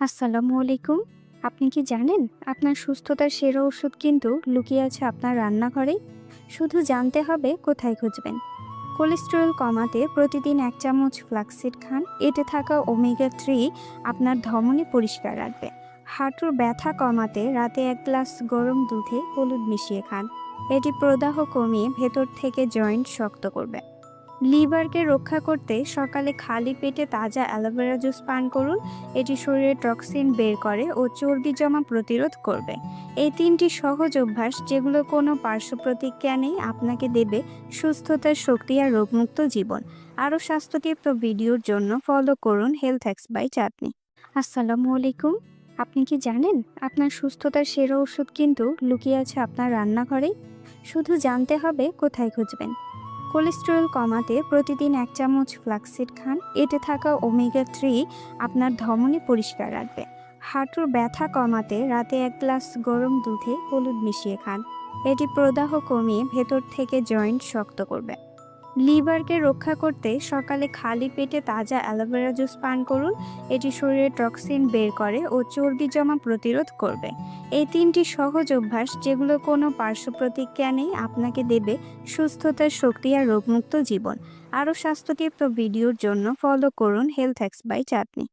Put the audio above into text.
আসসালামু আলাইকুম। আপনি কি জানেন আপনার সুস্থতার সেরা ওষুধ কিন্তু লুকিয়ে আছে আপনার রান্নাঘরেই? শুধু জানতে হবে কোথায় খুঁজবেন। কোলেস্টেরল কমাতে প্রতিদিন 1 চামচ ফ্লাক্সসিড খান। এতে থাকা ওমেগা 3 আপনার ধমনী পরিষ্কার রাখবে। হাঁটুর ব্যথা কমাতে রাতে 1 গ্লাস গরম দুধে হলুদ মিশিয়ে খান। এটি প্রদাহ কমিয়ে ভেতর থেকে জয়েন্ট শক্ত করবে। লিভারকে রক্ষা করতে সকালে খালি পেটে তাজা অ্যালোভেরা জুস পান করুন। এটি শরীরে টক্সিন বের করে ও চর্বি জমা প্রতিরোধ করবে। এই 3টি সহজ অভ্যাস, যেগুলো কোনো পার্শ্ব প্রতিক্রিয়া নেই, আপনাকে দেবে সুস্থতার শক্তি আর রোগমুক্ত জীবন। আরও স্বাস্থ্য টিপস ও ভিডিওর জন্য ফলো করুন হেলথ হ্যাক্স বাই চাঁদনী। আসসালামু আলাইকুম। আপনি কি জানেন আপনার সুস্থতার সেরা ওষুধ কিন্তু লুকিয়ে আছে আপনার রান্নাঘরেই? শুধু জানতে হবে কোথায় খুঁজবেন। কোলেস্টেরল কমাতে প্রতিদিন 1 চামচ ফ্লাক্সসিড খান। এতে থাকা ওমেগা 3 আপনার ধমনী পরিষ্কার রাখবে। হাঁটুর ব্যথা কমাতে রাতে 1 গ্লাস গরম দুধে হলুদ মিশিয়ে খান। এটি প্রদাহ কমিয়ে ভেতর থেকে জয়েন্ট শক্ত করবে। লিভারকে রক্ষা করতে সকালে খালি পেটে তাজা অ্যালোভেরা জুস পান করুন। এটি শরীরে টক্সিন বের করে ও চর্বি জমা প্রতিরোধ করবে। এই 3টি সহজ অভ্যাস, যেগুলো কোনো পার্শ্ব প্রতিক্রিয়া নেই, আপনাকে দেবে সুস্থতার শক্তি আর রোগমুক্ত জীবন। আরও স্বাস্থ্য টিপস ও ভিডিওর জন্য ফলো করুন হেলথ হ্যাক্স বাই চাঁদনী।